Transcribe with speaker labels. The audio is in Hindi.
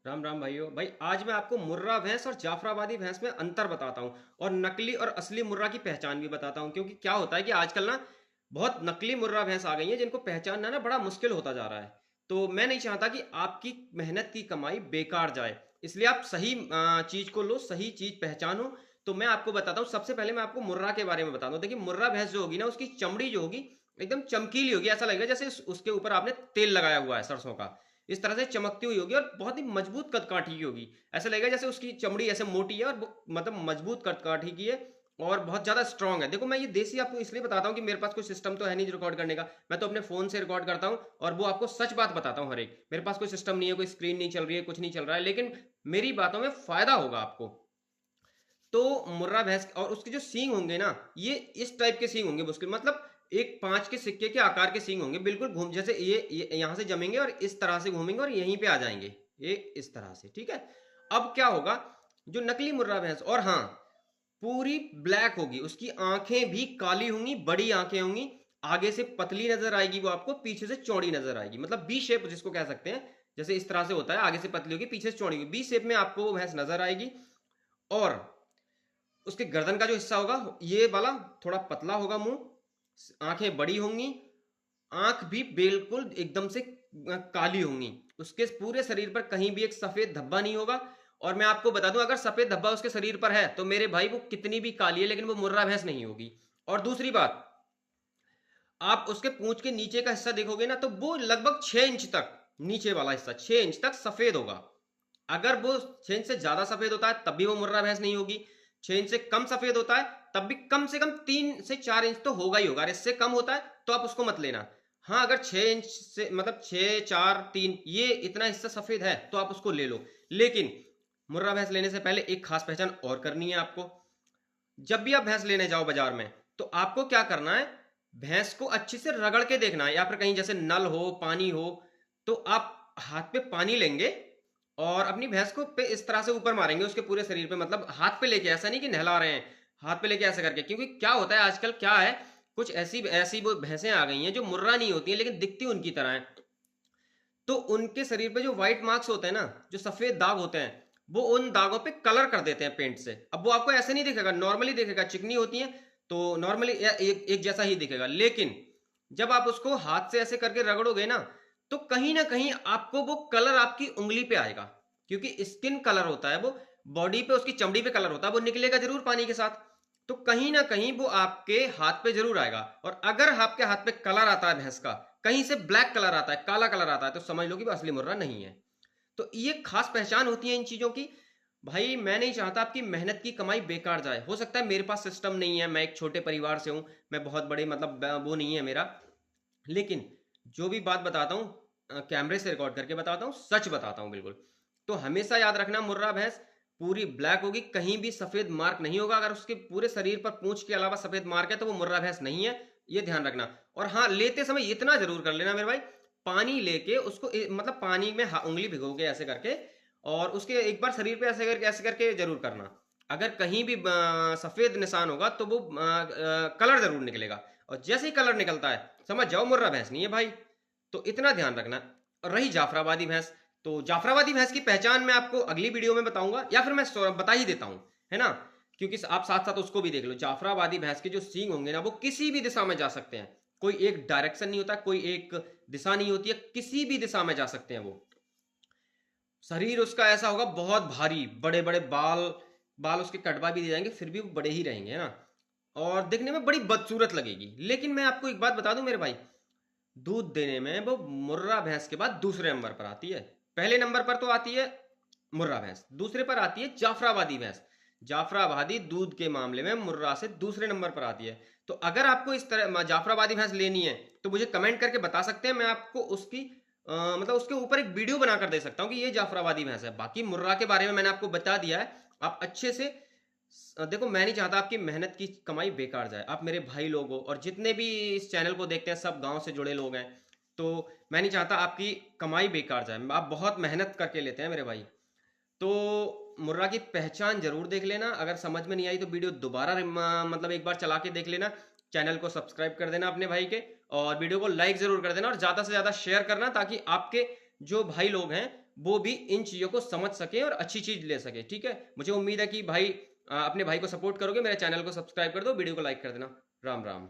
Speaker 1: राम राम भाइयों। भाई आज मैं आपको मुर्रा भैंस और जाफराबादी भैंस में अंतर बताता हूँ और नकली और असली मुर्रा की पहचान भी बताता हूँ। क्योंकि क्या होता है कि आजकल ना बहुत नकली मुर्रा भैंस आ गई हैं जिनको पहचानना ना बड़ा मुश्किल होता जा रहा है। तो मैं नहीं चाहता कि आपकी मेहनत की कमाई बेकार जाए, इसलिए आप सही चीज को लो, सही चीज पहचानो। तो मैं आपको बताता हूँ। सबसे पहले मैं आपको मुर्रा के बारे में बताता हूँ। देखिए, मुर्रा भैंस जो होगी ना, उसकी चमड़ी जो होगी एकदम चमकीली होगी। ऐसा लगेगा जैसे उसके ऊपर आपने तेल लगाया हुआ है सरसों का। इस तरह से चमकती हुई होगी और बहुत ही मजबूत कदकाठी की होगी। ऐसा लगेगा जैसे उसकी चमड़ी ऐसे मोटी है और मतलब मजबूत कदकाठी की है और बहुत ज्यादा स्ट्रांग है। देखो, मैं ये देसी आपको इसलिए बताता हूँ कि मेरे पास कोई सिस्टम तो है नहीं रिकॉर्ड करने का। मैं तो अपने फोन से रिकॉर्ड करता हूँ और वो आपको सच बात बताता हूँ। हर एक, मेरे पास कोई सिस्टम नहीं है, कोई स्क्रीन नहीं चल रही है, कुछ नहीं चल रहा है, लेकिन मेरी बातों में फायदा होगा आपको। तो मुर्रा भैंस और उसके जो सींग होंगे ना, ये इस टाइप के सींग होंगे मुश्किल, मतलब एक 5 के सिक्के के आकार के सींग होंगे। बिल्कुल घूम जैसे ये यहाँ से जमेंगे और इस तरह से घूमेंगे और यहीं पे आ जाएंगे, ये इस तरह से। ठीक है। अब क्या होगा, जो नकली मुर्रा भैंस, और हाँ, पूरी ब्लैक होगी, उसकी आंखें भी काली होंगी, बड़ी आंखें होंगी। आगे से पतली नजर आएगी वो आपको, पीछे से चौड़ी नजर आएगी, मतलब बी शेप जिसको कह सकते हैं। जैसे इस तरह से होता है, आगे से पतली होगी, पीछे से चौड़ी होगी, बी शेप में आपको वो भैंस नजर आएगी। और उसके गर्दन का जो हिस्सा होगा ये वाला थोड़ा पतला होगा, मुंह, आंखें बड़ी होंगी, आंख भी बिल्कुल एकदम से काली होंगी। उसके पूरे शरीर पर कहीं भी एक सफेद धब्बा नहीं होगा। और मैं आपको बता दूं, अगर सफेद धब्बा उसके शरीर पर है तो मेरे भाई वो कितनी भी काली है लेकिन वो मुर्रा भैंस नहीं होगी। और दूसरी बात, आप उसके पूंछ के नीचे का हिस्सा देखोगे ना, तो वो लगभग 6 इंच तक, नीचे वाला हिस्सा 6 इंच तक सफेद होगा। अगर वो 6 इंच से ज्यादा सफेद होता है तब भी वो मुर्रा भैंस नहीं होगी। 6 इंच से कम सफेद होता है तब भी कम से कम 3 से 4 इंच तो होगा ही होगा। और इससे कम होता है तो आप उसको मत लेना। हाँ, अगर 6 इंच से मतलब 6, 4, 3 ये इतना हिस्सा सफेद है तो आप उसको ले लो। लेकिन मुर्रा भैंस लेने से पहले एक खास पहचान और करनी है आपको। जब भी आप भैंस लेने जाओ बाजार में, तो आपको क्या करना है, भैंस को अच्छे से रगड़ के देखना है। या फिर कहीं जैसे नल हो, पानी हो, तो आप हाथ पे पानी लेंगे और अपनी भैंस को पे इस तरह से ऊपर मारेंगे उसके पूरे शरीर पे, मतलब हाथ पे लेके, ऐसा नहीं कि नहला रहे हैं, हाथ पे लेके ऐसे करके। क्योंकि क्या होता है आजकल, क्या है, कुछ ऐसी ऐसी वो भैंसें आ गई हैं जो मुर्रा नहीं होती हैं लेकिन दिखती उनकी तरह है। तो उनके शरीर पे जो व्हाइट मार्क्स होते हैं ना, जो सफेद दाग होते हैं, वो उन दागों पे कलर कर देते हैं पेंट से। अब वो आपको ऐसे नहीं दिखेगा, नॉर्मली दिखेगा, चिकनी होती है तो नॉर्मली एक जैसा ही दिखेगा। लेकिन जब आप उसको हाथ से ऐसे करके रगड़ोगे तो कहीं ना कहीं आपको वो कलर आपकी उंगली पे आएगा। क्योंकि स्किन कलर होता है वो, बॉडी पे, उसकी चमड़ी पे कलर होता है, वो निकलेगा जरूर पानी के साथ। तो कहीं ना कहीं वो आपके हाथ पे जरूर आएगा। और अगर आपके हाथ पे कलर आता है भैंस का, कहीं से ब्लैक कलर आता है, काला कलर आता है, तो समझ लो कि वो असली मुर्रा नहीं है। तो ये खास पहचान होती है इन चीजों की। भाई मैं नहीं चाहता आपकी मेहनत की कमाई बेकार जाए। हो सकता है मेरे पास सिस्टम नहीं है, मैं एक छोटे परिवार से हूं, मैं बहुत बड़े मतलब वो नहीं है मेरा, लेकिन जो भी बात बताता हूँ कैमरे से रिकॉर्ड करके बताता हूँ, सच बताता हूँ बिल्कुल। तो हमेशा याद रखना, मुर्रा भैंस पूरी ब्लैक होगी, कहीं भी सफेद मार्क नहीं होगा। अगर उसके पूरे शरीर पर पूंछ के अलावा सफेद मार्क है तो वो मुर्रा भैंस नहीं है, ये ध्यान रखना। और हाँ, लेते समय इतना जरूर कर लेना मेरे भाई, पानी लेके उसको मतलब पानी में उंगली भिगोगे ऐसे करके, और उसके एक बार शरीर पे ऐसे करके जरूर करना। अगर कहीं भी सफेद निशान होगा तो वो कलर जरूर निकलेगा। और जैसे ही कलर निकलता है समझ जाओ मुर्रा भैंस नहीं है भाई। तो इतना ध्यान रखना। और रही जाफराबादी भैंस, तो जाफराबादी भैंस की पहचान मैं आपको अगली वीडियो में बताऊंगा, या फिर मैं बता ही देता हूं, है ना। क्योंकि आप साथ साथ उसको भी देख लो। जाफराबादी भैंस के जो सींग होंगे ना, वो किसी भी दिशा में जा सकते हैं। कोई एक डायरेक्शन नहीं होता, कोई एक दिशा नहीं होती है, किसी भी दिशा में जा सकते हैं वो। शरीर उसका ऐसा होगा बहुत भारी, बड़े बड़े बाल, बाल उसके कटवा भी दिए जाएंगे फिर भी वो बड़े ही रहेंगे, है ना। और दिखने में बड़ी बदसूरत लगेगी। लेकिन मैं आपको एक बात बता दूं मेरे भाई, दूध देने में वो मुर्रा भैंस के बाद दूसरे नंबर पर आती है। पहले नंबर पर तो आती है मुर्रा भैंस, दूसरे पर आती है जाफराबादी भैंस। जाफराबादी दूध के मामले में मुर्रा से दूसरे नंबर पर आती है। तो अगर आपको इस तरह जाफराबादी भैंस लेनी है तो मुझे कमेंट करके बता सकते हैं, मैं आपको उसकी मतलब उसके ऊपर एक वीडियो बनाकर दे सकता हूँ कि ये जाफराबादी भैंस है। बाकी मुर्रा के बारे में मैंने आपको बता दिया है। आप अच्छे से देखो, मैं नहीं चाहता आपकी मेहनत की कमाई बेकार जाए। आप मेरे भाई लोग हो और जितने भी इस चैनल को देखते हैं सब गांव से जुड़े लोग हैं। तो मैं नहीं चाहता आपकी कमाई बेकार जाए, आप बहुत मेहनत करके लेते हैं मेरे भाई। तो मुर्रा की पहचान जरूर देख लेना। अगर समझ में नहीं आई तो वीडियो दोबारा मतलब एक बार चला के देख लेना। चैनल को सब्सक्राइब कर देना अपने भाई के, और वीडियो को लाइक जरूर कर देना और ज्यादा से ज्यादा शेयर करना, ताकि आपके जो भाई लोग हैं वो भी इन चीज़ों को समझ सके और अच्छी चीज़ ले सके। ठीक है, मुझे उम्मीद है कि भाई अपने भाई को सपोर्ट करोगे। मेरे चैनल को सब्सक्राइब कर दो, वीडियो को लाइक कर देना। राम राम।